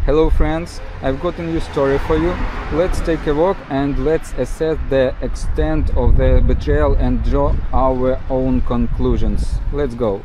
Hello friends, I've got a new story for you. Let's take a walk and let's assess the extent of the betrayal and draw our own conclusions. Let's go.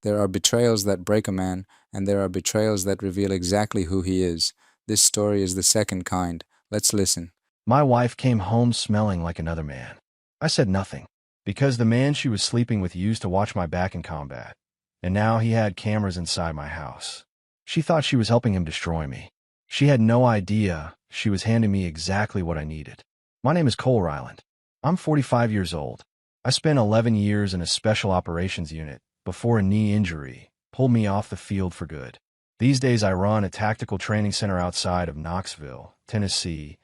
There are betrayals that break a man, and there are betrayals that reveal exactly who he is. This story is the second kind. Let's listen. My wife came home smelling like another man. I said nothing, because the man she was sleeping with used to watch my back in combat, and now he had cameras inside my house. She thought she was helping him destroy me. She had no idea she was handing me exactly what I needed. My name is Cole Ryland. I'm 45 years old. I spent 11 years in a special operations unit before a knee injury pulled me off the field for good. These days I run a tactical training center outside of Knoxville, Tennessee,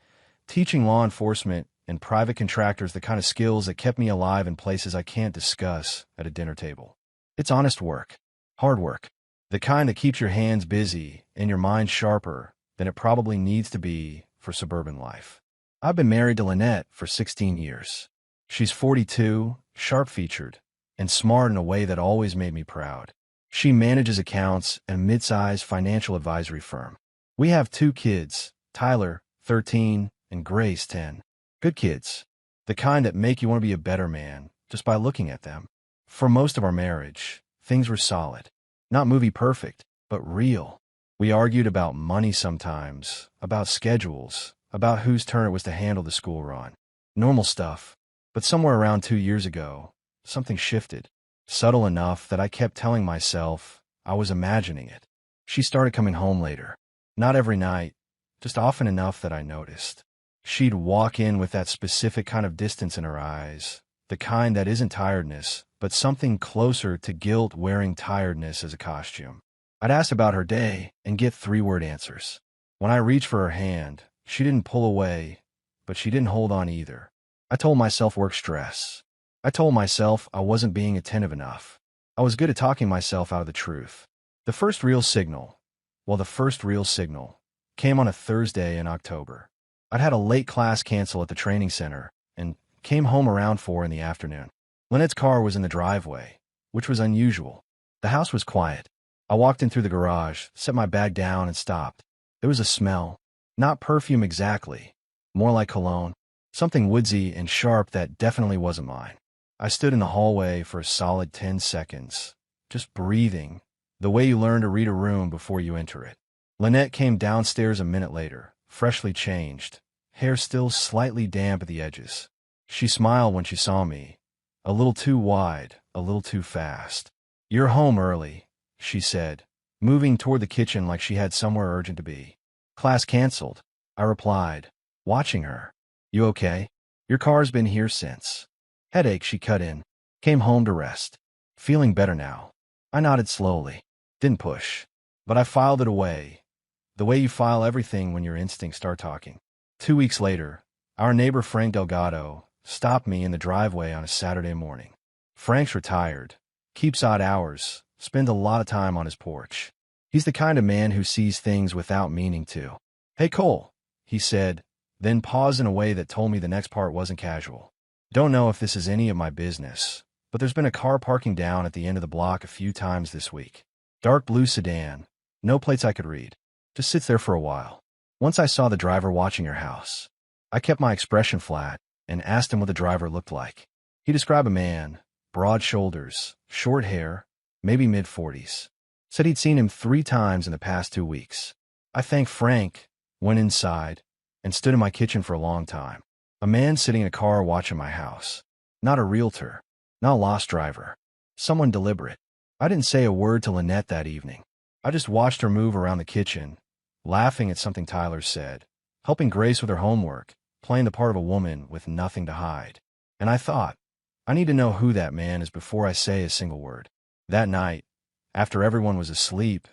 teaching law enforcement and private contractors the kind of skills that kept me alive in places I can't discuss at a dinner table. It's honest work, hard work, the kind that keeps your hands busy and your mind sharper than it probably needs to be for suburban life. I've been married to Lynette for 16 years. She's 42, sharp-featured, and smart in a way that always made me proud. She manages accounts at a mid-sized financial advisory firm. We have 2 kids, Tyler, 13, and Grace, 10. Good kids. The kind that make you want to be a better man just by looking at them. For most of our marriage, things were solid. Not movie perfect, but real. We argued about money sometimes, about schedules, about whose turn it was to handle the school run. Normal stuff. But somewhere around 2 years ago, something shifted. Subtle enough that I kept telling myself I was imagining it. She started coming home later. Not every night, just often enough that I noticed. She'd walk in with that specific kind of distance in her eyes, the kind that isn't tiredness, but something closer to guilt wearing tiredness as a costume. I'd ask about her day and get 3-word answers. When I reached for her hand, she didn't pull away, but she didn't hold on either. I told myself work stress. I told myself I wasn't being attentive enough. I was good at talking myself out of the truth. The first real signal came on a Thursday in October. I'd had a late class cancel at the training center and came home around 4 in the afternoon. Lynette's car was in the driveway, which was unusual. The house was quiet. I walked in through the garage, set my bag down, and stopped. There was a smell. Not perfume exactly, more like cologne. Something woodsy and sharp that definitely wasn't mine. I stood in the hallway for a solid 10 seconds, just breathing, the way you learn to read a room before you enter it. Lynette came downstairs a minute later, freshly changed, hair still slightly damp at the edges. She smiled when she saw me, a little too wide, a little too fast. "You're home early," she said, moving toward the kitchen like she had somewhere urgent to be. "Class canceled," I replied, watching her. "You okay? Your car's been here since." "Headache," she cut in. "Came home to rest. Feeling better now." I nodded slowly. Didn't push. But I filed it away, the way you file everything when your instincts start talking. 2 weeks later, our neighbor Frank Delgado stopped me in the driveway on a Saturday morning. Frank's retired, keeps odd hours, spends a lot of time on his porch. He's the kind of man who sees things without meaning to. "Hey, Cole," he said, then paused in a way that told me the next part wasn't casual. "Don't know if this is any of my business, but there's been a car parking down at the end of the block a few times this week. Dark blue sedan, no plates I could read. Just sits there for a while. Once I saw the driver watching your house. I kept my expression flat and asked him what the driver looked like. He described a man, broad shoulders, short hair, maybe mid-40s. Said he'd seen him 3 times in the past 2 weeks. I thanked Frank, went inside, and stood in my kitchen for a long time. A man sitting in a car watching my house. Not a realtor, not a lost driver. Someone deliberate. I didn't say a word to Lynette that evening. I just watched her move around the kitchen, laughing at something Tyler said, helping Grace with her homework, playing the part of a woman with nothing to hide. And I thought, I need to know who that man is before I say a single word. That night, after everyone was asleep,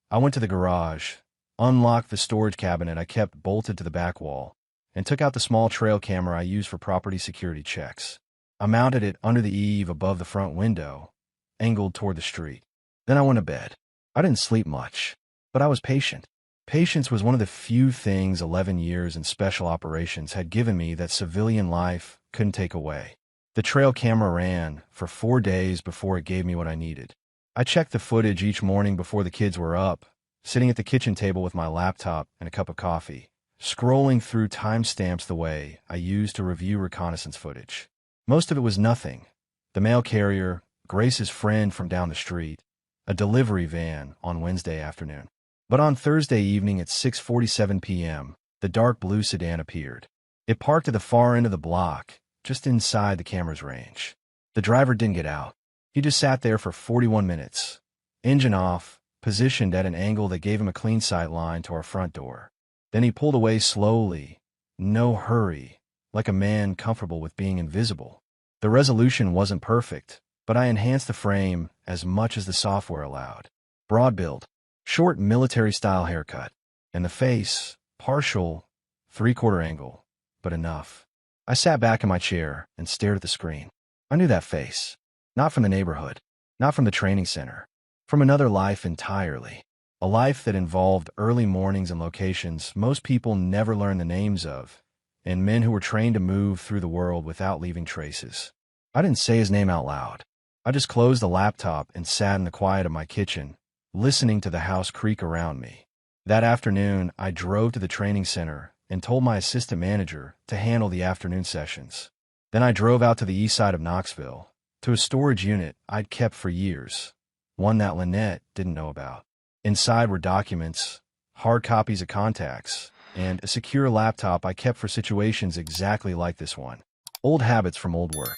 I went to the garage, unlocked the storage cabinet I kept bolted to the back wall, and took out the small trail camera I use for property security checks. I mounted it under the eave above the front window, angled toward the street. Then I went to bed. I didn't sleep much, but I was patient. Patience was one of the few things 11 years in special operations had given me that civilian life couldn't take away. The trail camera ran for 4 days before it gave me what I needed. I checked the footage each morning before the kids were up, sitting at the kitchen table with my laptop and a cup of coffee, scrolling through timestamps the way I used to review reconnaissance footage. Most of it was nothing. The mail carrier, Grace's friend from down the street, a delivery van on Wednesday afternoon. But on Thursday evening at 6:47 p.m., the dark blue sedan appeared. It parked at the far end of the block, just inside the camera's range. The driver didn't get out. He just sat there for 41 minutes, engine off, positioned at an angle that gave him a clean sight line to our front door. Then he pulled away slowly, no hurry, like a man comfortable with being invisible. The resolution wasn't perfect, but I enhanced the frame as much as the software allowed. Broad build, short military-style haircut, and the face, partial, three-quarter angle, but enough. I sat back in my chair and stared at the screen. I knew that face. Not from the neighborhood, not from the training center, from another life entirely. A life that involved early mornings and locations most people never learn the names of, and men who were trained to move through the world without leaving traces. I didn't say his name out loud. I just closed the laptop and sat in the quiet of my kitchen, listening to the house creak around me. That afternoon, I drove to the training center and told my assistant manager to handle the afternoon sessions. Then I drove out to the east side of Knoxville, to a storage unit I'd kept for years, one that Lynette didn't know about. Inside were documents, hard copies of contacts, and a secure laptop I kept for situations exactly like this one. Old habits from old work.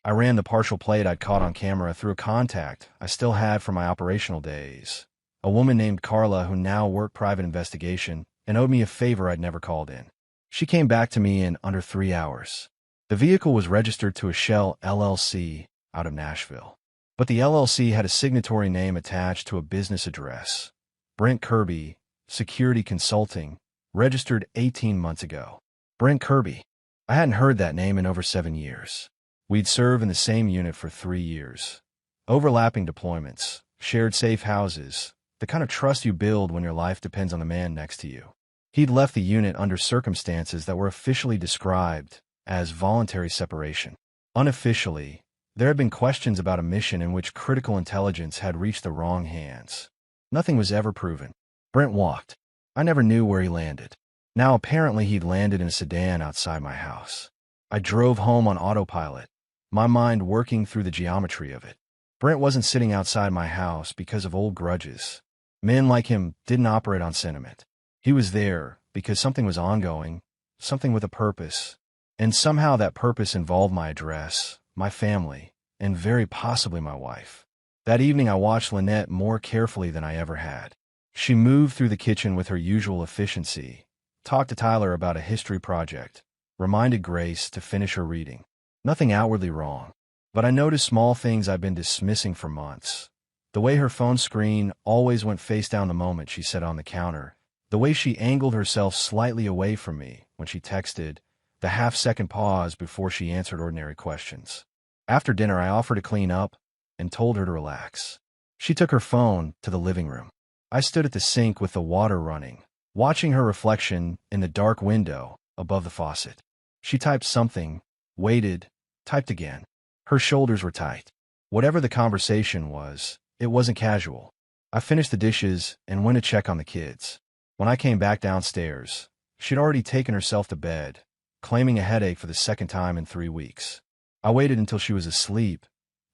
I ran the partial plate I'd caught on camera through a contact I still had from my operational days. A woman named Carla who now worked private investigation and owed me a favor I'd never called in. She came back to me in under 3 hours. The vehicle was registered to a Shell LLC out of Nashville. But the LLC had a signatory name attached to a business address. Brent Kirby, Security Consulting, registered 18 months ago. Brent Kirby. I hadn't heard that name in over 7 years. We'd served in the same unit for 3 years. Overlapping deployments, shared safe houses, the kind of trust you build when your life depends on the man next to you. He'd left the unit under circumstances that were officially described as voluntary separation. Unofficially, there had been questions about a mission in which critical intelligence had reached the wrong hands. Nothing was ever proven. Brent walked. I never knew where he landed. Now apparently he'd landed in a sedan outside my house. I drove home on autopilot, my mind working through the geometry of it. Brent wasn't sitting outside my house because of old grudges. Men like him didn't operate on sentiment. He was there because something was ongoing, something with a purpose, and somehow that purpose involved my address, my family, and very possibly my wife. That evening I watched Lynette more carefully than I ever had. She moved through the kitchen with her usual efficiency, talked to Tyler about a history project, reminded Grace to finish her reading. Nothing outwardly wrong, but I noticed small things I've been dismissing for months. The way her phone screen always went face down the moment she sat on the counter, the way she angled herself slightly away from me when she texted, the half-second pause before she answered ordinary questions. After dinner, I offered to clean up and told her to relax. She took her phone to the living room. I stood at the sink with the water running, watching her reflection in the dark window above the faucet. She typed something, waited, typed again. Her shoulders were tight. Whatever the conversation was, it wasn't casual. I finished the dishes and went to check on the kids. When I came back downstairs, she'd already taken herself to bed, claiming a headache for the second time in 3 weeks. I waited until she was asleep,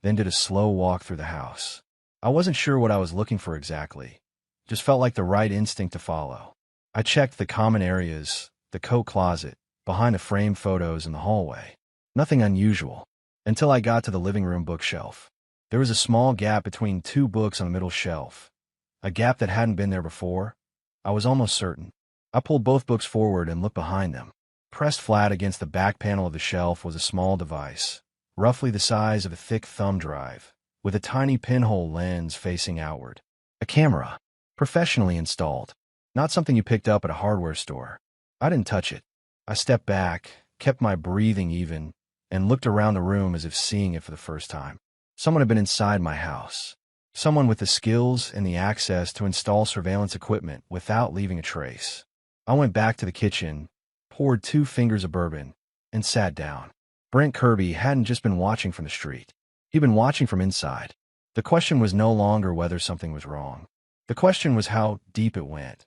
then did a slow walk through the house. I wasn't sure what I was looking for exactly, just felt like the right instinct to follow. I checked the common areas, the coat closet, behind the framed photos in the hallway. Nothing unusual, until I got to the living room bookshelf. There was a small gap between 2 books on the middle shelf, a gap that hadn't been there before. I was almost certain. I pulled both books forward and looked behind them. Pressed flat against the back panel of the shelf was a small device, roughly the size of a thick thumb drive, with a tiny pinhole lens facing outward. A camera, professionally installed, not something you picked up at a hardware store. I didn't touch it. I stepped back, kept my breathing even, and looked around the room as if seeing it for the first time. Someone had been inside my house. Someone with the skills and the access to install surveillance equipment without leaving a trace. I went back to the kitchen, poured 2 fingers of bourbon, and sat down. Brent Kirby hadn't just been watching from the street. He'd been watching from inside. The question was no longer whether something was wrong. The question was how deep it went,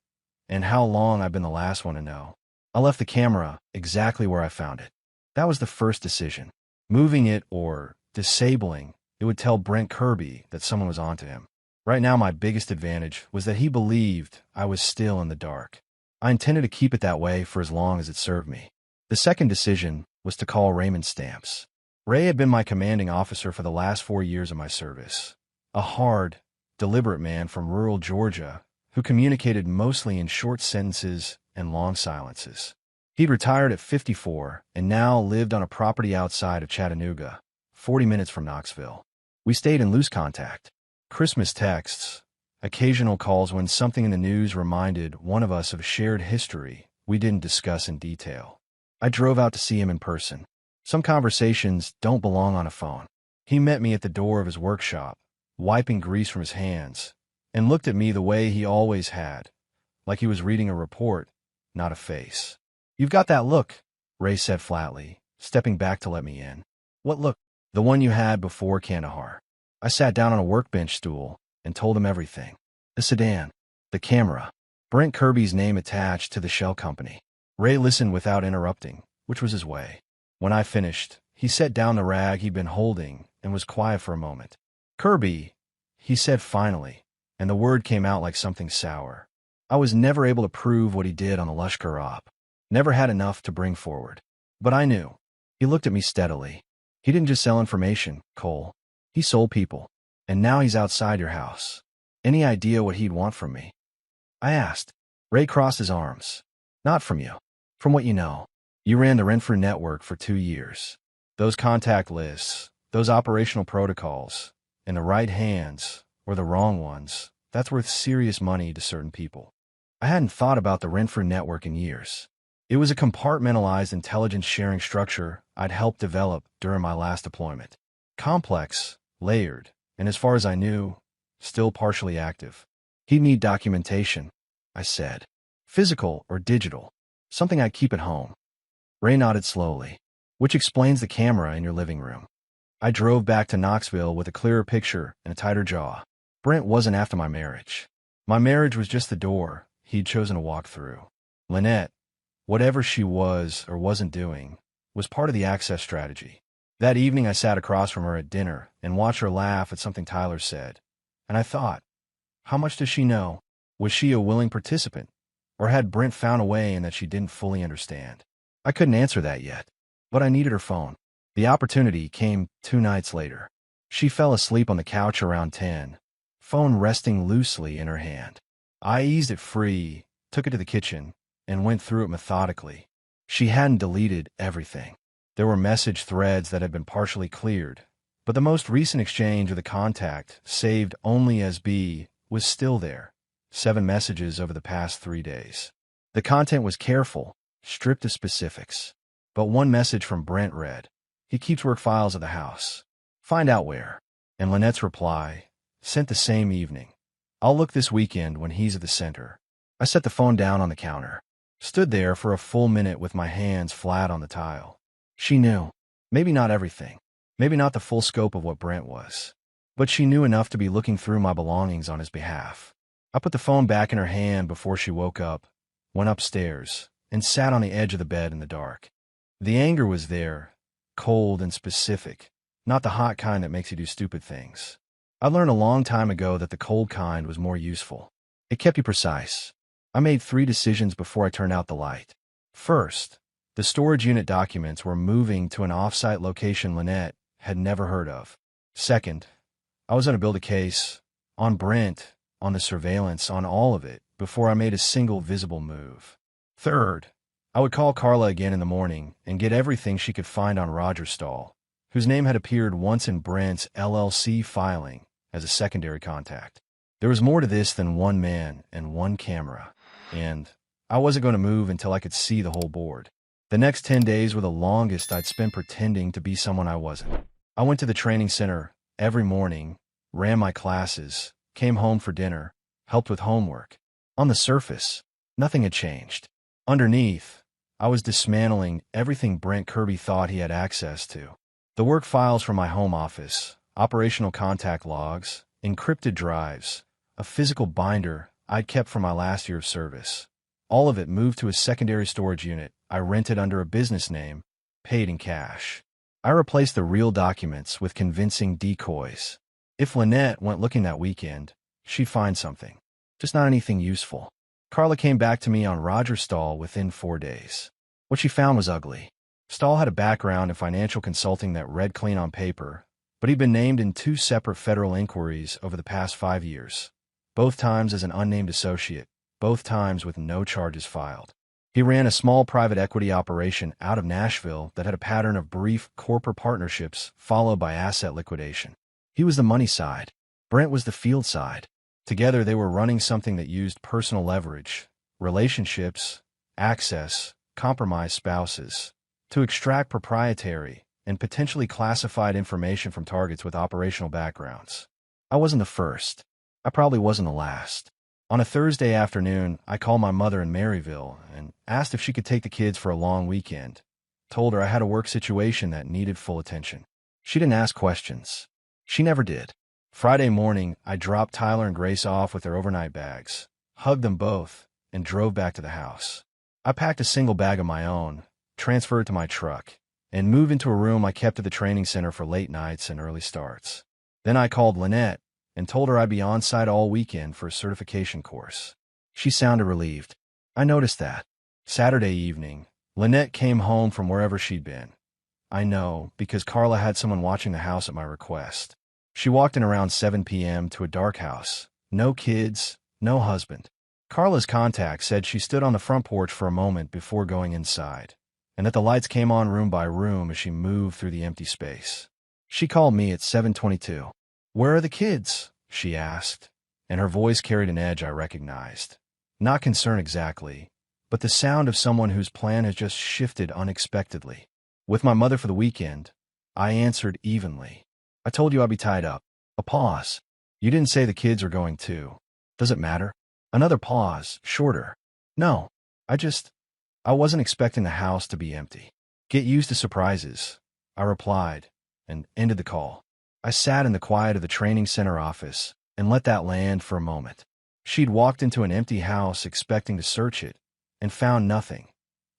and how long I've been the last one to know. I left the camera exactly where I found it. That was the first decision. Moving it or disabling it would tell Brent Kirby that someone was onto him. Right now, my biggest advantage was that he believed I was still in the dark. I intended to keep it that way for as long as it served me. The second decision was to call Raymond Stamps. Ray had been my commanding officer for the last 4 years of my service. A hard, deliberate man from rural Georgia who communicated mostly in short sentences and long silences. He'd retired at 54 and now lived on a property outside of Chattanooga, 40 minutes from Knoxville. We stayed in loose contact. Christmas texts, occasional calls when something in the news reminded one of us of a shared history we didn't discuss in detail. I drove out to see him in person. Some conversations don't belong on a phone. He met me at the door of his workshop, wiping grease from his hands, and looked at me the way he always had, like he was reading a report, not a face. "You've got that look," Ray said flatly, stepping back to let me in. "What look?" "The one you had before Kandahar." I sat down on a workbench stool and told him everything. The sedan, the camera, Brent Kirby's name attached to the shell company. Ray listened without interrupting, which was his way. When I finished, he set down the rag he'd been holding and was quiet for a moment. "Kirby," he said finally, and the word came out like something sour. I was never able to prove what he did on the Lushkar op. Never had enough to bring forward. But I knew. He looked at me steadily. "He didn't just sell information, Cole. He sold people. And now he's outside your house. Any idea what he'd want from me?" I asked. Ray crossed his arms. "Not from you. From what you know. You ran the Renfrew network for 2 years. Those contact lists, those operational protocols, in the right hands or the wrong ones, that's worth serious money to certain people." I hadn't thought about the Renfrew network in years. It was a compartmentalized intelligence sharing structure I'd helped develop during my last deployment. Complex, layered, and as far as I knew, still partially active. "He'd need documentation," I said. "Physical or digital. Something I'd keep at home." Ray nodded slowly. "Which explains the camera in your living room." I drove back to Knoxville with a clearer picture and a tighter jaw. Brent wasn't after my marriage. My marriage was just the door he'd chosen to walk through. Lynette, whatever she was or wasn't doing, was part of the access strategy. That evening I sat across from her at dinner and watched her laugh at something Tyler said. And I thought, how much does she know? Was she a willing participant? Or had Brent found a way in that she didn't fully understand? I couldn't answer that yet, but I needed her phone. The opportunity came 2 nights later. She fell asleep on the couch around 10, phone resting loosely in her hand. I eased it free, took it to the kitchen, and went through it methodically. She hadn't deleted everything. There were message threads that had been partially cleared, but the most recent exchange of the contact, saved only as B, was still there. 7 messages over the past 3 days. The content was careful, stripped of specifics. But one message from Brent read, "He keeps work files of the house. Find out where." And Lynette's reply, sent the same evening, "I'll look this weekend when he's at the center." I set the phone down on the counter. Stood there for a full minute with my hands flat on the tile. She knew. Maybe not everything. Maybe not the full scope of what Brent was. But she knew enough to be looking through my belongings on his behalf. I put the phone back in her hand before she woke up, went upstairs, and sat on the edge of the bed in the dark. The anger was there, cold and specific, not the hot kind that makes you do stupid things. I learned a long time ago that the cold kind was more useful. It kept you precise. I made 3 decisions before I turned out the light. First, the storage unit documents were moving to an off-site location Lynette had never heard of. Second, I was going to build a case on Brent, on the surveillance, on all of it, before I made a single visible move. Third, I would call Carla again in the morning and get everything she could find on Roger Stahl, whose name had appeared once in Brent's LLC filing as a secondary contact. There was more to this than one man and one camera, and I wasn't going to move until I could see the whole board. The next 10 days were the longest I'd spent pretending to be someone I wasn't. I went to the training center every morning, ran my classes, came home for dinner, helped with homework. On the surface, nothing had changed. Underneath, I was dismantling everything Brent Kirby thought he had access to. The work files from my home office, operational contact logs, encrypted drives, a physical binder I'd kept from my last year of service. All of it moved to a secondary storage unit I rented under a business name, paid in cash. I replaced the real documents with convincing decoys. If Lynette went looking that weekend, she'd find something. Just not anything useful. Carla came back to me on Roger Stahl within 4 days. What she found was ugly. Stahl had a background in financial consulting that read clean on paper, but he'd been named in 2 separate federal inquiries over the past 5 years, both times as an unnamed associate, both times with no charges filed. He ran a small private equity operation out of Nashville that had a pattern of brief corporate partnerships followed by asset liquidation. He was the money side. Brent was the field side. Together, they were running something that used personal leverage, relationships, access, compromised spouses, to extract proprietary and potentially classified information from targets with operational backgrounds. I wasn't the first. I probably wasn't the last. On a Thursday afternoon, I called my mother in Maryville and asked if she could take the kids for a long weekend. Told her I had a work situation that needed full attention. She didn't ask questions. She never did. Friday morning, I dropped Tyler and Grace off with their overnight bags, hugged them both, and drove back to the house. I packed a single bag of my own, transferred it to my truck, and moved into a room I kept at the training center for late nights and early starts. Then I called Lynette and told her I'd be on site all weekend for a certification course. She sounded relieved. I noticed that. Saturday evening, Lynette came home from wherever she'd been. I know, because Carla had someone watching the house at my request. She walked in around 7 p.m. to a dark house. No kids, no husband. Carla's contact said she stood on the front porch for a moment before going inside, and that the lights came on room by room as she moved through the empty space. She called me at 7:22. "Where are the kids?" she asked, and her voice carried an edge I recognized. Not concern exactly, but the sound of someone whose plan has just shifted unexpectedly. With my mother for the weekend, I answered evenly. "I told you I'd be tied up." A pause. "You didn't say the kids are going too. Does it matter?" Another pause, shorter. "No, I wasn't expecting the house to be empty." "Get used to surprises," I replied, and ended the call. I sat in the quiet of the training center office and let that land for a moment. She'd walked into an empty house expecting to search it and found nothing,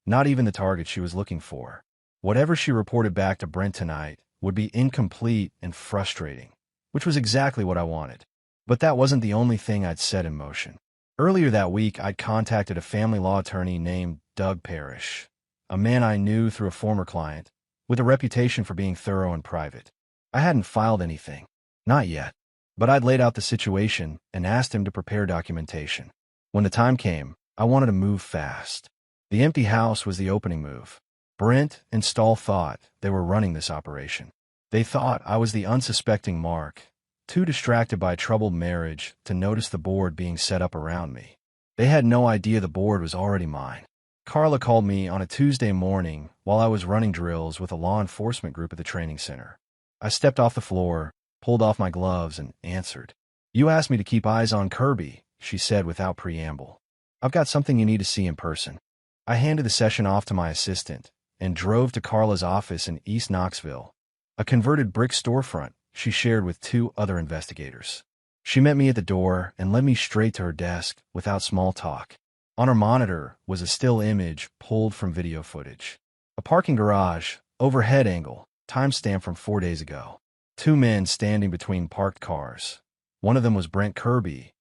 not even the target she was looking for. Whatever she reported back to Brent tonight would be incomplete and frustrating, which was exactly what I wanted. But that wasn't the only thing I'd set in motion. Earlier that week, I'd contacted a family law attorney named Doug Parrish, a man I knew through a former client, with a reputation for being thorough and private. I hadn't filed anything. Not yet. But I'd laid out the situation and asked him to prepare documentation. When the time came, I wanted to move fast. The empty house was the opening move. Brent and Stahl thought they were running this operation. They thought I was the unsuspecting Mark, too distracted by a troubled marriage to notice the board being set up around me. They had no idea the board was already mine. Carla called me on a Tuesday morning while I was running drills with a law enforcement group at the training center. I stepped off the floor, pulled off my gloves, and answered. "You asked me to keep eyes on Kirby," she said without preamble. "I've got something you need to see in person." I handed the session off to my assistant and drove to Carla's office in East Knoxville, a converted brick storefront she shared with 2 other investigators. She met me at the door and led me straight to her desk without small talk. On her monitor was a still image pulled from video footage. A parking garage, overhead angle, timestamp from 4 days ago. 2 men standing between parked cars. One of them was Brent Kirby,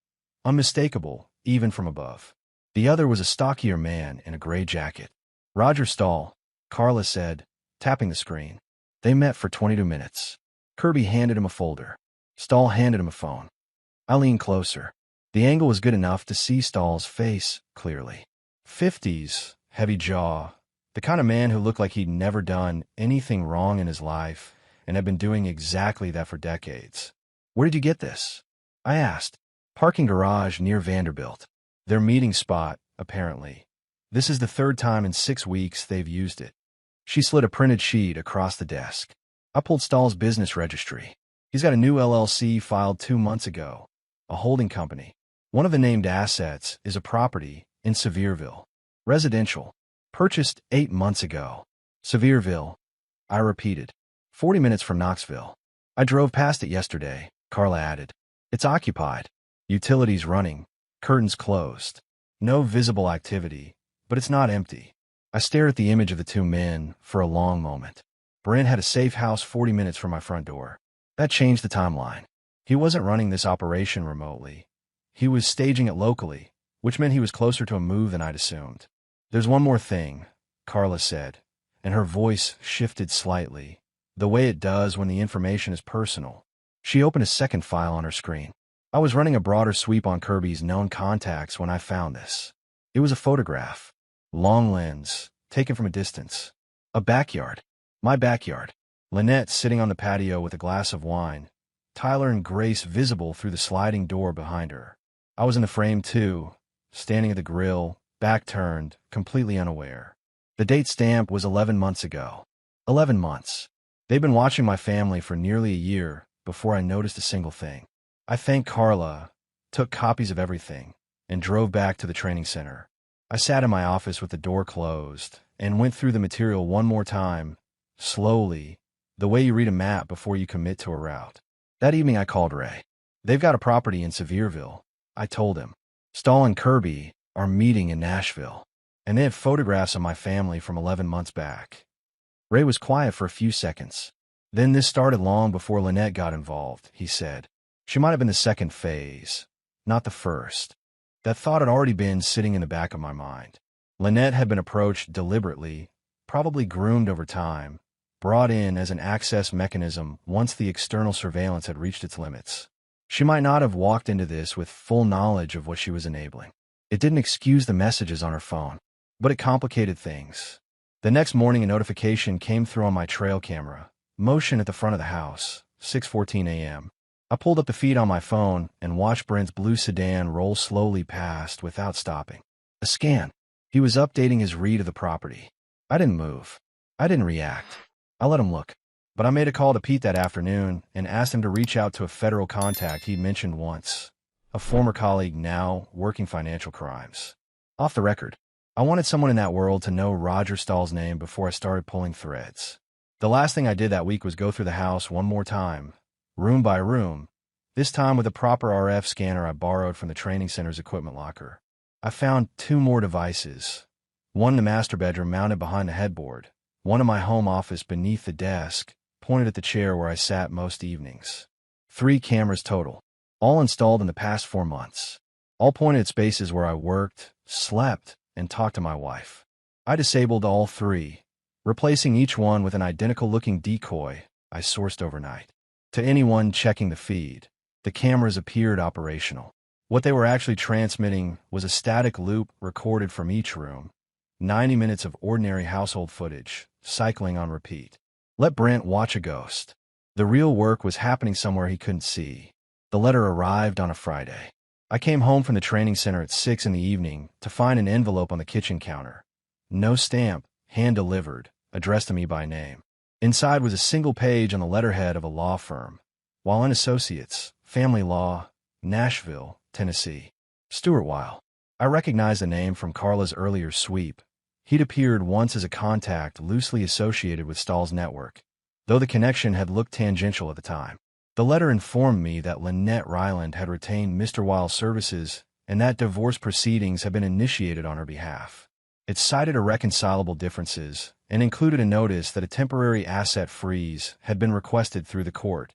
unmistakable even from above. The other was a stockier man in a gray jacket. "Roger Stahl," Carla said, tapping the screen. They met for 22 minutes. Kirby handed him a folder. Stahl handed him a phone. I leaned closer. The angle was good enough to see Stahl's face clearly. 50s, heavy jaw, the kind of man who looked like he'd never done anything wrong in his life and had been doing exactly that for decades. "Where did you get this?" I asked. "Parking garage near Vanderbilt. Their meeting spot, apparently. This is the 3rd time in 6 weeks they've used it." She slid a printed sheet across the desk. I pulled Stahl's business registry. He's got a new LLC filed 2 months ago, a holding company. One of the named assets is a property in Sevierville. Residential. Purchased 8 months ago. Sevierville. I repeated. 40 minutes from Knoxville. "I drove past it yesterday," Carla added. "It's occupied. Utilities running, curtains closed. No visible activity, but it's not empty. I stared at the image of the two men for a long moment. Brent had a safe house 40 minutes from my front door. That changed the timeline. He wasn't running this operation remotely. He was staging it locally, which meant he was closer to a move than I'd assumed. "There's one more thing," Carla said, and her voice shifted slightly, the way it does when the information is personal. She opened a second file on her screen. I was running a broader sweep on Kirby's known contacts when I found this. It was a photograph. Long lens, taken from a distance. A backyard. My backyard. Lynette sitting on the patio with a glass of wine. Tyler and Grace visible through the sliding door behind her. I was in the frame too, standing at the grill, back turned, completely unaware. The date stamp was 11 months ago. 11 months. They'd been watching my family for nearly a year before I noticed a single thing. I thanked Carla, took copies of everything, and drove back to the training center. I sat in my office with the door closed and went through the material one more time, slowly, the way you read a map before you commit to a route. That evening I called Ray. "They've got a property in Sevierville," I told him. "Stahl and Kirby are meeting in Nashville, and they have photographs of my family from 11 months back." Ray was quiet for a few seconds. "Then this started long before Lynette got involved," he said. "She might have been the second phase, not the first." That thought had already been sitting in the back of my mind. Lynette had been approached deliberately, probably groomed over time, brought in as an access mechanism once the external surveillance had reached its limits. She might not have walked into this with full knowledge of what she was enabling. It didn't excuse the messages on her phone, but it complicated things. The next morning, a notification came through on my trail camera. Motion at the front of the house, 6:14 a.m. I pulled up the feed on my phone and watched Brent's blue sedan roll slowly past without stopping. A scan. He was updating his read of the property. I didn't move. I didn't react. I let him look. But I made a call to Pete that afternoon and asked him to reach out to a federal contact he'd mentioned once, a former colleague now working financial crimes. Off the record, I wanted someone in that world to know Roger Stahl's name before I started pulling threads. The last thing I did that week was go through the house one more time, room by room, this time with a proper RF scanner I borrowed from the training center's equipment locker. I found 2 more devices, one in the master bedroom mounted behind the headboard, one in my home office beneath the desk, pointed at the chair where I sat most evenings. 3 cameras total, all installed in the past 4 months, all pointed at spaces where I worked, slept, and talked to my wife. I disabled all 3, replacing each one with an identical-looking decoy I sourced overnight. To anyone checking the feed, the cameras appeared operational. What they were actually transmitting was a static loop recorded from each room, 90 minutes of ordinary household footage, cycling on repeat. Let Brent watch a ghost. The real work was happening somewhere he couldn't see. The letter arrived on a Friday. I came home from the training center at 6 in the evening to find an envelope on the kitchen counter. No stamp, hand-delivered, addressed to me by name. Inside was a single page on the letterhead of a law firm, Wallen Associates, Family Law, Nashville, Tennessee. Stuart Weil. I recognized the name from Carla's earlier sweep. He'd appeared once as a contact loosely associated with Stahl's network, though the connection had looked tangential at the time. The letter informed me that Lynette Ryland had retained Mr. Weil's services and that divorce proceedings had been initiated on her behalf. It cited irreconcilable differences and included a notice that a temporary asset freeze had been requested through the court,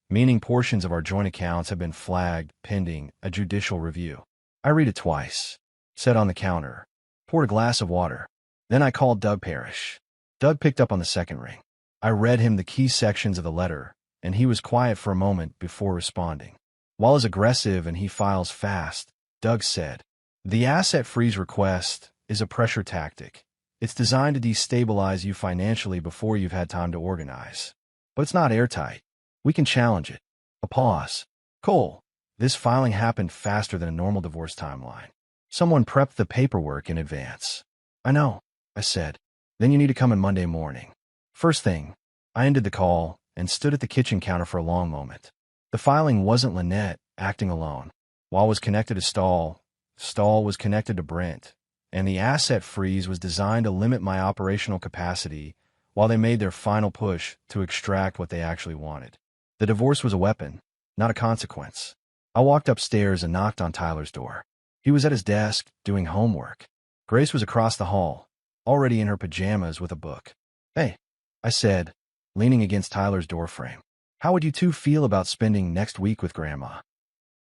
meaning portions of our joint accounts had been flagged pending a judicial review. I read it twice, set on the counter, poured a glass of water. Then I called Doug Parrish. Doug picked up on the second ring. I read him the key sections of the letter, and he was quiet for a moment before responding. While as aggressive and he files fast, Doug said, "The asset freeze request is a pressure tactic. It's designed to destabilize you financially before you've had time to organize. But it's not airtight. We can challenge it." A pause. "Cole, this filing happened faster than a normal divorce timeline. Someone prepped the paperwork in advance." "I know," I said. "Then you need to come in Monday morning." First thing, I ended the call and stood at the kitchen counter for a long moment. The filing wasn't Lynette acting alone. Weil was connected to Stahl, Stahl was connected to Brent, and the asset freeze was designed to limit my operational capacity while they made their final push to extract what they actually wanted. The divorce was a weapon, not a consequence. I walked upstairs and knocked on Tyler's door. He was at his desk, doing homework. Grace was across the hall, already in her pajamas with a book. "Hey," I said, leaning against Tyler's doorframe. "How would you two feel about spending next week with Grandma?"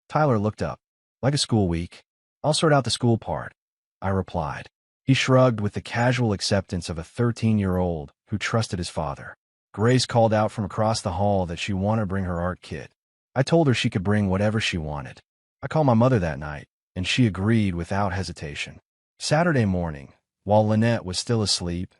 Tyler looked up. "Like a school week. I'll sort out the school part," I replied. He shrugged with the casual acceptance of a 13-year-old who trusted his father. Grace called out from across the hall that she wanted to bring her art kit. I told her she could bring whatever she wanted. I called my mother that night, and she agreed without hesitation. Saturday morning, while Lynette was still asleep,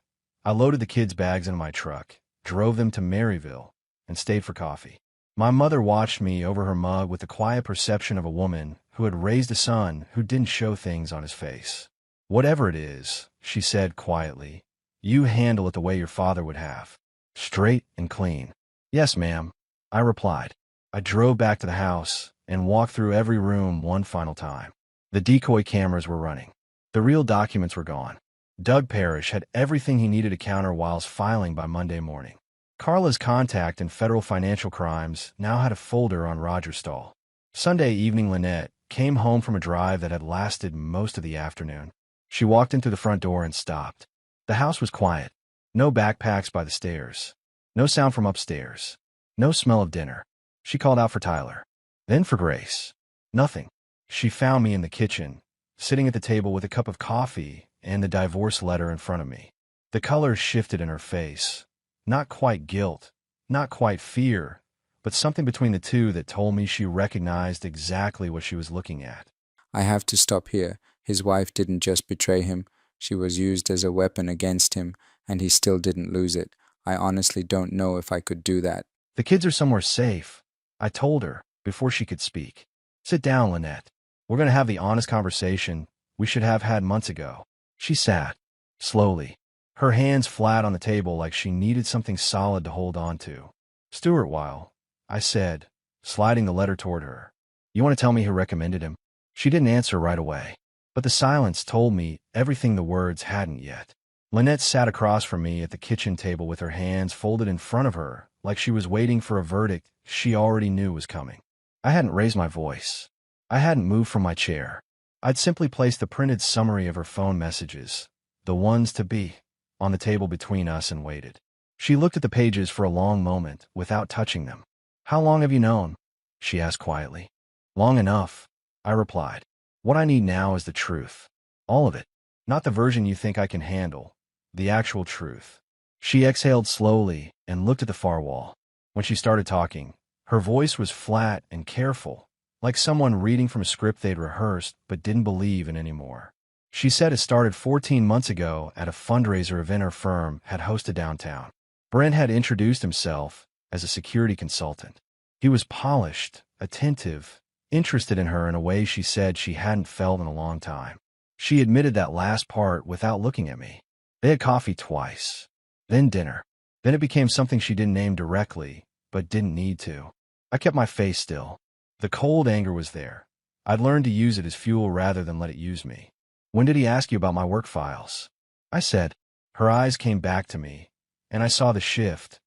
I loaded the kids' bags into my truck, drove them to Maryville, and stayed for coffee. My mother watched me over her mug with the quiet perception of a woman who had raised a son who didn't show things on his face. "Whatever it is," she said quietly, "you handle it the way your father would have. Straight and clean." "Yes, ma'am," I replied. I drove back to the house and walked through every room one final time. The decoy cameras were running. The real documents were gone. Doug Parrish had everything he needed to counter whilst filing by Monday morning. Carla's contact in federal financial crimes now had a folder on Roger Stahl. Sunday evening, Lynette came home from a drive that had lasted most of the afternoon. She walked into the front door and stopped. The house was quiet. No backpacks by the stairs. No sound from upstairs. No smell of dinner. She called out for Tyler. Then for Grace. Nothing. She found me in the kitchen, sitting at the table with a cup of coffee and the divorce letter in front of me. The color shifted in her face. Not quite guilt, not quite fear, but something between the two that told me she recognized exactly what she was looking at. I have to stop here. His wife didn't just betray him. She was used as a weapon against him, and he still didn't lose it. I honestly don't know if I could do that. "The kids are somewhere safe," I told her before she could speak. "Sit down, Lynette. We're going to have the honest conversation we should have had months ago." She sat, slowly, her hands flat on the table like she needed something solid to hold on to. "Stuart Weil," I said, sliding the letter toward her. "You want to tell me who recommended him?" She didn't answer right away, but the silence told me everything the words hadn't yet. Lynette sat across from me at the kitchen table with her hands folded in front of her like she was waiting for a verdict she already knew was coming. I hadn't raised my voice. I hadn't moved from my chair. I'd simply placed the printed summary of her phone messages, the ones to be, on the table between us and waited. She looked at the pages for a long moment without touching them. "How long have you known?" she asked quietly. "Long enough," I replied. "What I need now is the truth. All of it. Not the version you think I can handle. The actual truth." She exhaled slowly and looked at the far wall. When she started talking, her voice was flat and careful, like someone reading from a script they'd rehearsed but didn't believe in anymore. She said it started 14 months ago at a fundraiser event her firm had hosted downtown. Brent had introduced himself as a security consultant. He was polished, attentive, interested in her in a way she said she hadn't felt in a long time. She admitted that last part without looking at me. They had coffee twice, then dinner. Then it became something she didn't name directly, but didn't need to. I kept my face still. The cold anger was there. I'd learned to use it as fuel rather than let it use me. "When did he ask you about my work files?" I said. Her eyes came back to me, and I saw the shift,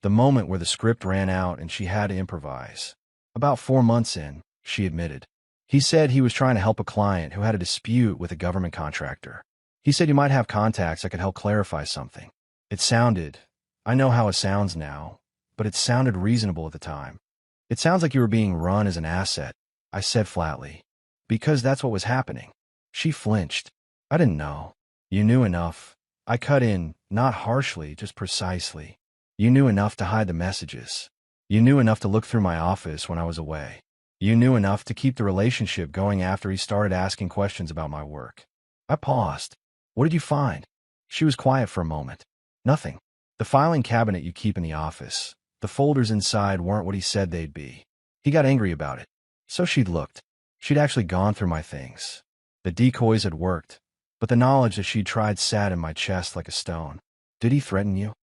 the moment where the script ran out and she had to improvise. "About 4 months in," she admitted. "He said he was trying to help a client who had a dispute with a government contractor. He said you might have contacts that could help clarify something." It sounded, I know how it sounds now, but it sounded reasonable at the time. "It sounds like you were being run as an asset," I said flatly. "Because that's what was happening." She flinched. "I didn't know." "You knew enough." I cut in, not harshly, just precisely. "You knew enough to hide the messages. You knew enough to look through my office when I was away. You knew enough to keep the relationship going after he started asking questions about my work." I paused. "What did you find?" She was quiet for a moment. "Nothing. The filing cabinet you keep in the office. The folders inside weren't what he said they'd be. He got angry about it." So she'd looked. She'd actually gone through my things. The decoys had worked, but the knowledge that she'd tried sat in my chest like a stone. "Did he threaten you?"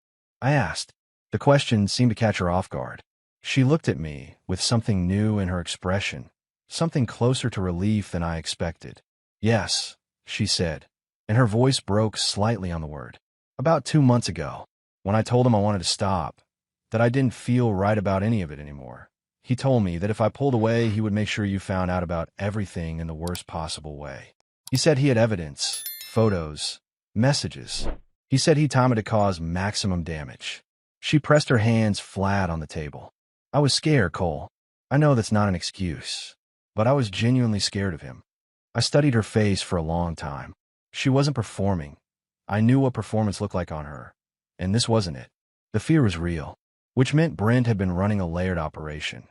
I asked. The question seemed to catch her off guard. She looked at me with something new in her expression, something closer to relief than I expected. "Yes," she said, and her voice broke slightly on the word. "About 2 months ago, when I told him I wanted to stop, that I didn't feel right about any of it anymore. He told me that if I pulled away, he would make sure you found out about everything in the worst possible way. He said he had evidence, photos, messages. He said he'd time it to cause maximum damage. She pressed her hands flat on the table. I was scared, Cole. I know that's not an excuse, but I was genuinely scared of him. I studied her face for a long time. She wasn't performing. I knew what performance looked like on her, and this wasn't it. The fear was real, which meant Brent had been running a layered operation.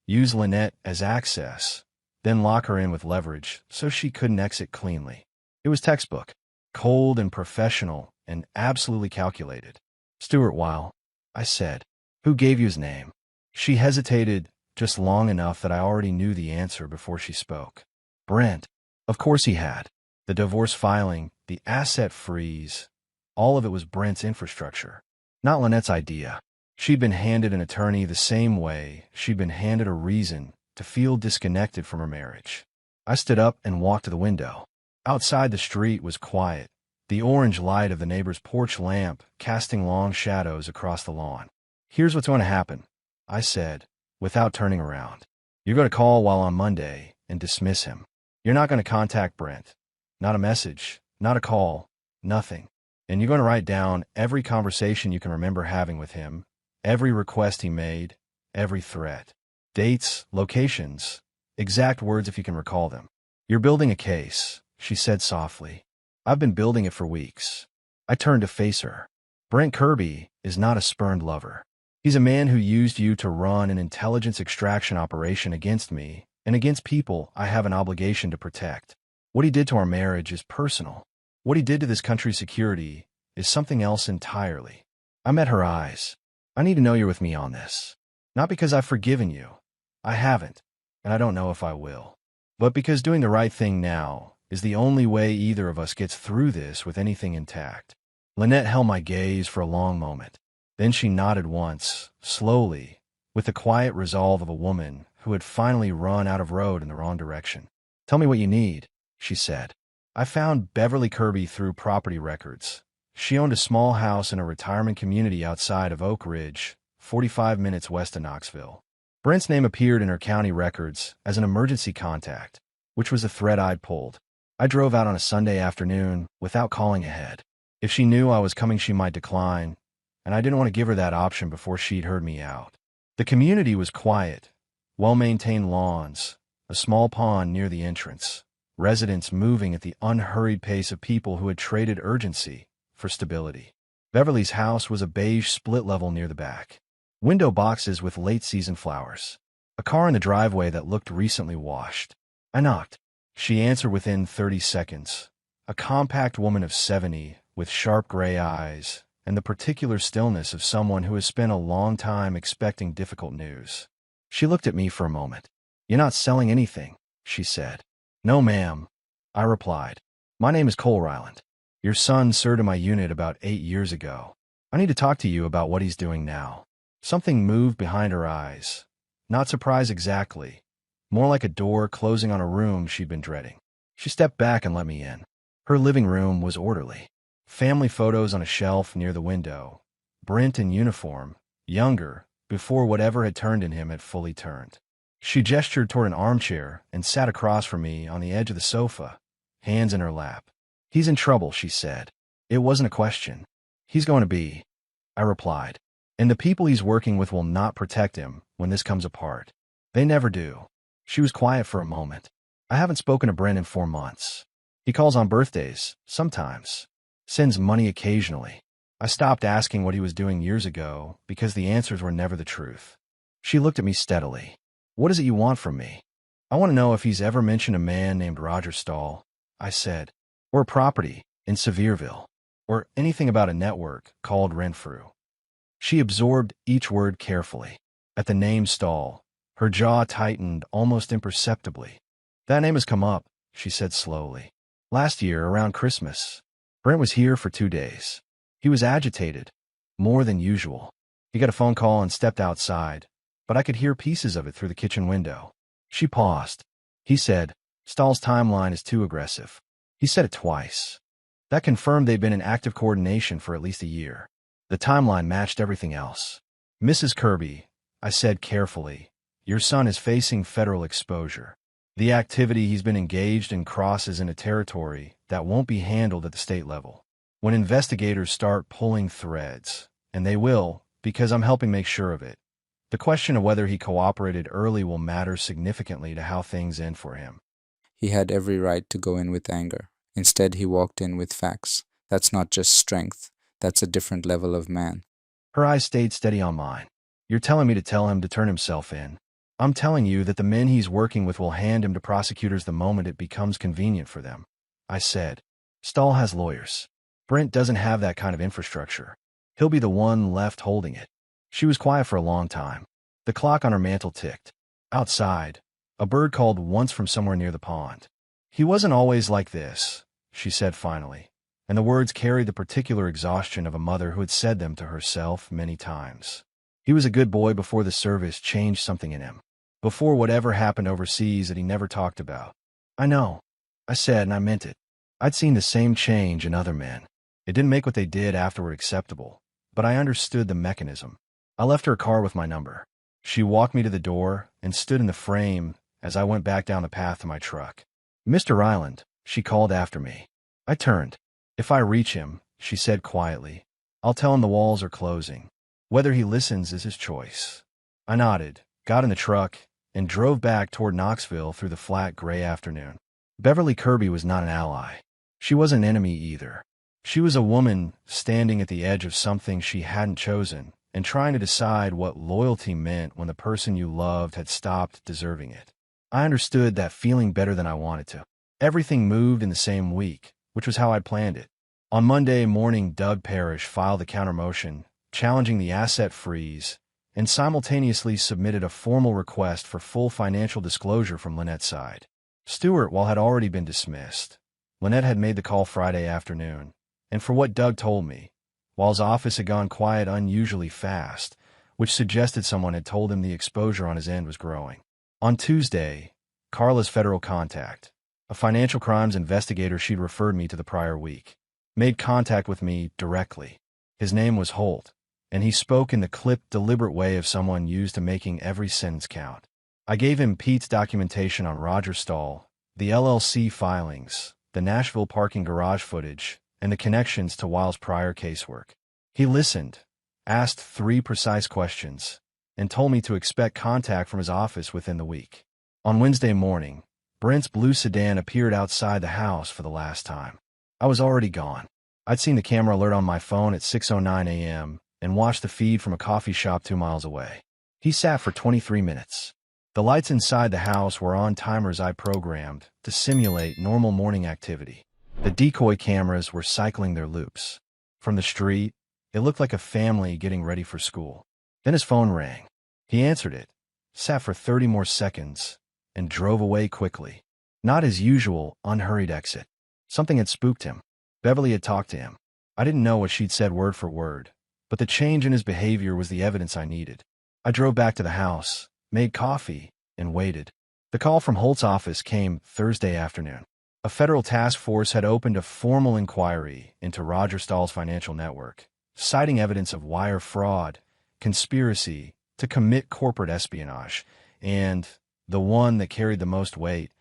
Use Lynette as access, then lock her in with leverage so she couldn't exit cleanly. It was textbook, cold and professional and absolutely calculated. Stuart Weil, I said. Who gave you his name? She hesitated just long enough that I already knew the answer before she spoke. Brent. Of course he had. The divorce filing, the asset freeze, all of it was Brent's infrastructure, not Lynette's idea. She'd been handed an attorney the same way she'd been handed a reason to feel disconnected from her marriage. I stood up and walked to the window. Outside the street was quiet, the orange light of the neighbor's porch lamp casting long shadows across the lawn. Here's what's going to happen, I said, without turning around. You're going to call while on Monday and dismiss him. You're not going to contact Brent. Not a message, not a call, nothing. And you're going to write down every conversation you can remember having with him, every request he made, every threat. Dates, locations, exact words if you can recall them. You're building a case, she said softly. I've been building it for weeks. I turned to face her. Brent Kirby is not a spurned lover. He's a man who used you to run an intelligence extraction operation against me and against people I have an obligation to protect. What he did to our marriage is personal. What he did to this country's security is something else entirely. I met her eyes. I need to know you're with me on this. Not because I've forgiven you. I haven't, and I don't know if I will. But because doing the right thing now is the only way either of us gets through this with anything intact. Lynette held my gaze for a long moment. Then she nodded once, slowly, with the quiet resolve of a woman who had finally run out of road in the wrong direction. Tell me what you need, she said. I found Beverly Kirby through property records. She owned a small house in a retirement community outside of Oak Ridge, 45 minutes west of Knoxville. Brent's name appeared in her county records as an emergency contact, which was the thread I'd pulled. I drove out on a Sunday afternoon without calling ahead. If she knew I was coming, she might decline, and I didn't want to give her that option before she'd heard me out. The community was quiet, well-maintained lawns, a small pond near the entrance, residents moving at the unhurried pace of people who had traded urgency for stability. Beverly's house was a beige split level near the back. Window boxes with late-season flowers. A car in the driveway that looked recently washed. I knocked. She answered within 30 seconds. A compact woman of 70 with sharp gray eyes and the particular stillness of someone who has spent a long time expecting difficult news. She looked at me for a moment. You're not selling anything, she said. No, ma'am, I replied. My name is Cole Ryland. Your son served in my unit about 8 years ago. I need to talk to you about what he's doing now. Something moved behind her eyes. Not surprise exactly. More like a door closing on a room she'd been dreading. She stepped back and let me in. Her living room was orderly. Family photos on a shelf near the window. Brent in uniform, younger, before whatever had turned in him had fully turned. She gestured toward an armchair and sat across from me on the edge of the sofa, hands in her lap. He's in trouble, she said. It wasn't a question. He's going to be, I replied. And the people he's working with will not protect him when this comes apart. They never do. She was quiet for a moment. I haven't spoken to Brent in 4 months. He calls on birthdays, sometimes. Sends money occasionally. I stopped asking what he was doing years ago because the answers were never the truth. She looked at me steadily. What is it you want from me? I want to know if he's ever mentioned a man named Roger Stahl, I said, or a property in Sevierville, or anything about a network called Renfrew. She absorbed each word carefully. At the name Stahl, her jaw tightened almost imperceptibly. That name has come up, she said slowly. Last year, around Christmas, Brent was here for 2 days. He was agitated, more than usual. He got a phone call and stepped outside, but I could hear pieces of it through the kitchen window. She paused. He said, Stahl's timeline is too aggressive. He said it twice. That confirmed they'd been in active coordination for at least a year. The timeline matched everything else. Mrs. Kirby, I said carefully, Your son is facing federal exposure. The activity he's been engaged in crosses into territory that won't be handled at the state level. When investigators start pulling threads, and they will, because I'm helping make sure of it, the question of whether he cooperated early will matter significantly to how things end for him. He had every right to go in with anger. Instead, he walked in with facts. That's not just strength. That's a different level of man. Her eyes stayed steady on mine. You're telling me to tell him to turn himself in. I'm telling you that the men he's working with will hand him to prosecutors the moment it becomes convenient for them. I said. Stahl has lawyers. Brent doesn't have that kind of infrastructure. He'll be the one left holding it. She was quiet for a long time. The clock on her mantel ticked. Outside, a bird called once from somewhere near the pond. He wasn't always like this, she said finally, and the words carried the particular exhaustion of a mother who had said them to herself many times. He was a good boy before the service changed something in him, before whatever happened overseas that he never talked about. I know, I said, and I meant it. I'd seen the same change in other men. It didn't make what they did afterward acceptable, but I understood the mechanism. I left her a car with my number. She walked me to the door and stood in the frame as I went back down the path to my truck. Mr. Ryland, she called after me. I turned. If I reach him, she said quietly, I'll tell him the walls are closing. Whether he listens is his choice. I nodded, got in the truck, and drove back toward Knoxville through the flat gray afternoon. Beverly Kirby was not an ally. She wasn't an enemy either. She was a woman standing at the edge of something she hadn't chosen and trying to decide what loyalty meant when the person you loved had stopped deserving it. I understood that feeling better than I wanted to. Everything moved in the same week, which was how I'd planned it. On Monday morning, Doug Parrish filed a countermotion challenging the asset freeze, and simultaneously submitted a formal request for full financial disclosure from Lynette's side. Stewart, while had already been dismissed, Lynette had made the call Friday afternoon, and for what Doug told me, while his office had gone quiet unusually fast, which suggested someone had told him the exposure on his end was growing. On Tuesday, Carla's federal contact, a financial crimes investigator she'd referred me to the prior week, made contact with me directly. His name was Holt, and he spoke in the clipped, deliberate way of someone used to making every sentence count. I gave him Pete's documentation on Roger Stahl, the LLC filings, the Nashville parking garage footage, and the connections to Wiles' prior casework. He listened, asked 3 precise questions, and told me to expect contact from his office within the week. On Wednesday morning, Brent's blue sedan appeared outside the house for the last time. I was already gone. I'd seen the camera alert on my phone at 6:09 a.m., and watched the feed from a coffee shop 2 miles away. He sat for 23 minutes. The lights inside the house were on timers I programmed to simulate normal morning activity. The decoy cameras were cycling their loops. From the street, it looked like a family getting ready for school. Then his phone rang. He answered it, sat for 30 more seconds, and drove away quickly. Not his usual, unhurried exit. Something had spooked him. Beverly had talked to him. I didn't know what she'd said word for word, but the change in his behavior was the evidence I needed. I drove back to the house, made coffee, and waited. The call from Holt's office came Thursday afternoon. A federal task force had opened a formal inquiry into Roger Stahl's financial network, citing evidence of wire fraud, conspiracy to commit corporate espionage, and, the one that carried the most weight,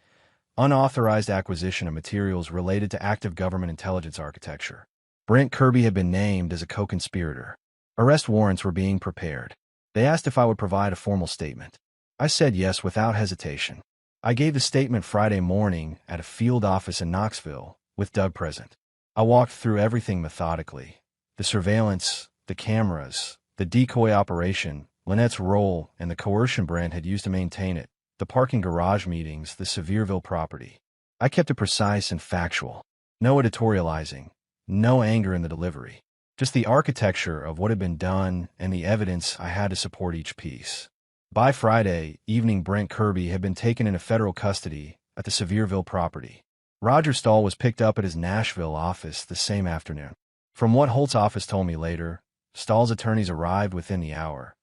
unauthorized acquisition of materials related to active government intelligence architecture. Brent Kirby had been named as a co-conspirator. Arrest warrants were being prepared. They asked if I would provide a formal statement. I said yes without hesitation. I gave the statement Friday morning at a field office in Knoxville, with Doug present. I walked through everything methodically. The surveillance, the cameras, the decoy operation, Lynette's role, and the coercion Brent had used to maintain it, the parking garage meetings, the Sevierville property. I kept it precise and factual. No editorializing, no anger in the delivery. Just the architecture of what had been done and the evidence I had to support each piece. By Friday evening, Brent Kirby had been taken into federal custody at the Sevierville property. Roger Stahl was picked up at his Nashville office the same afternoon. From what Holt's office told me later, Stahl's attorneys arrived within the hour,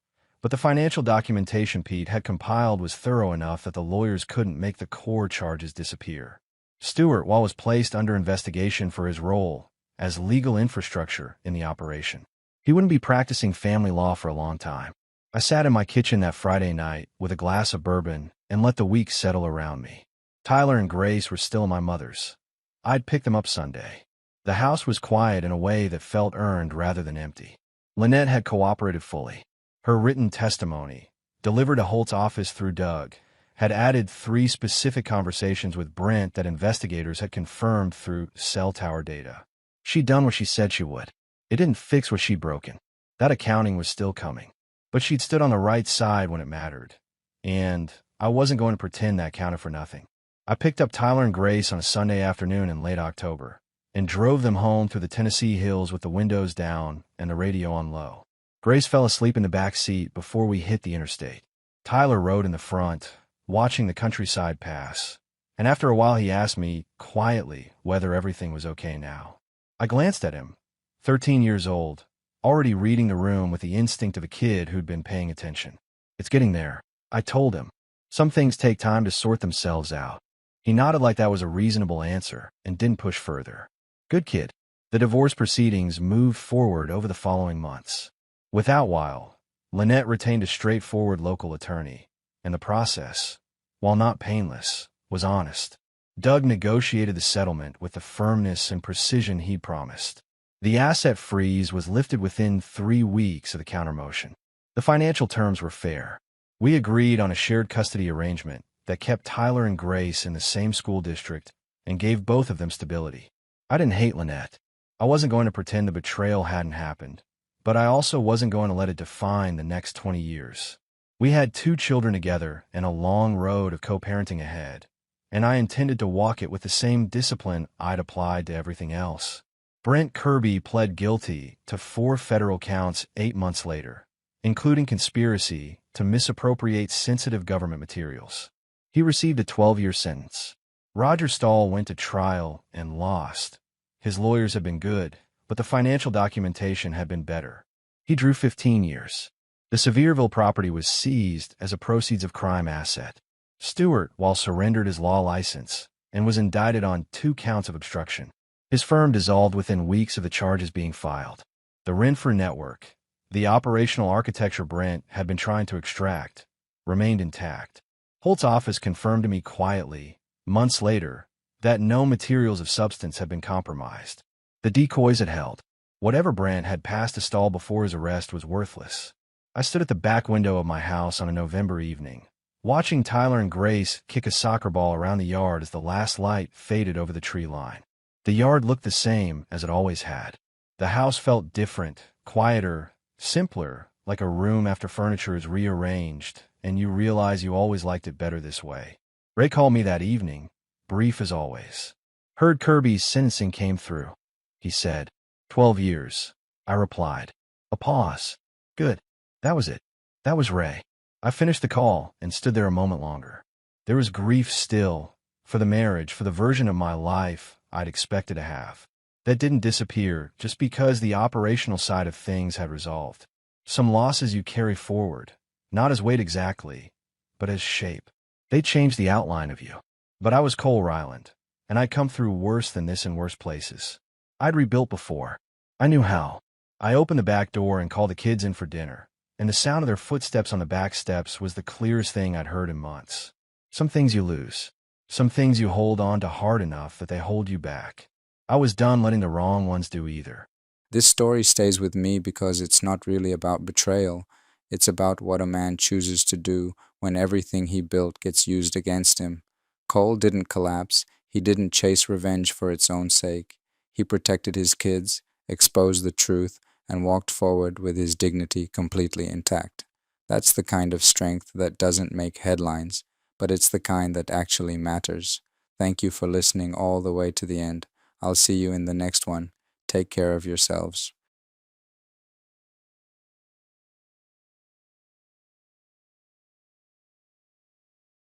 but the financial documentation Pete had compiled was thorough enough that the lawyers couldn't make the core charges disappear. Stewart, while was placed under investigation for his role as legal infrastructure in the operation. He wouldn't be practicing family law for a long time. I sat in my kitchen that Friday night with a glass of bourbon and let the week settle around me. Tyler and Grace were still my mother's. I'd pick them up Sunday. The house was quiet in a way that felt earned rather than empty. Lynette had cooperated fully. Her written testimony, delivered to Holt's office through Doug, had added 3 specific conversations with Brent that investigators had confirmed through cell tower data. She'd done what she said she would. It didn't fix what she'd broken. That accounting was still coming. But she'd stood on the right side when it mattered. And I wasn't going to pretend that counted for nothing. I picked up Tyler and Grace on a Sunday afternoon in late October and drove them home through the Tennessee hills with the windows down and the radio on low. Grace fell asleep in the back seat before we hit the interstate. Tyler rode in the front, watching the countryside pass, and after a while he asked me, quietly, whether everything was okay now. I glanced at him, 13 years old, already reading the room with the instinct of a kid who'd been paying attention. It's getting there, I told him. Some things take time to sort themselves out. He nodded like that was a reasonable answer and didn't push further. Good kid. The divorce proceedings moved forward over the following months. Without while, Lynette retained a straightforward local attorney, and the process, while not painless, was honest. Doug negotiated the settlement with the firmness and precision he promised. The asset freeze was lifted within 3 weeks of the countermotion. The financial terms were fair. We agreed on a shared custody arrangement that kept Tyler and Grace in the same school district and gave both of them stability. I didn't hate Lynette. I wasn't going to pretend the betrayal hadn't happened, but I also wasn't going to let it define the next 20 years. We had 2 children together and a long road of co-parenting ahead, and I intended to walk it with the same discipline I'd applied to everything else. Brent Kirby pled guilty to 4 federal counts 8 months later, including conspiracy to misappropriate sensitive government materials. He received a 12-year sentence. Roger Stahl went to trial and lost. His lawyers had been good, but the financial documentation had been better. He drew 15 years. The Sevierville property was seized as a proceeds of crime asset. Stewart, while surrendered his law license, and was indicted on 2 counts of obstruction. His firm dissolved within weeks of the charges being filed. The Renfrew network, the operational architecture Brent had been trying to extract, remained intact. Holt's office confirmed to me quietly, months later, that no materials of substance had been compromised. The decoys had held. Whatever Brent had passed to Stahl before his arrest was worthless. I stood at the back window of my house on a November evening, watching Tyler and Grace kick a soccer ball around the yard as the last light faded over the tree line. The yard looked the same as it always had. The house felt different, quieter, simpler, like a room after furniture is rearranged, and you realize you always liked it better this way. Ray called me that evening, brief as always. Heard Kirby's sentencing came through, he said. 12 years, I replied. A pause. Good. That was it. That was Ray. I finished the call and stood there a moment longer. There was grief still, for the marriage, for the version of my life I'd expected to have. That didn't disappear just because the operational side of things had resolved. Some losses you carry forward, not as weight exactly, but as shape. They changed the outline of you. But I was Cole Ryland, and I'd come through worse than this in worse places. I'd rebuilt before. I knew how. I opened the back door and called the kids in for dinner, and the sound of their footsteps on the back steps was the clearest thing I'd heard in months. Some things you lose. Some things you hold on to hard enough that they hold you back. I was done letting the wrong ones do either. This story stays with me because it's not really about betrayal. It's about what a man chooses to do when everything he built gets used against him. Cole didn't collapse. He didn't chase revenge for its own sake. He protected his kids, exposed the truth, and walked forward with his dignity completely intact. That's the kind of strength that doesn't make headlines, but it's the kind that actually matters. Thank you for listening all the way to the end. I'll see you in the next one. Take care of yourselves.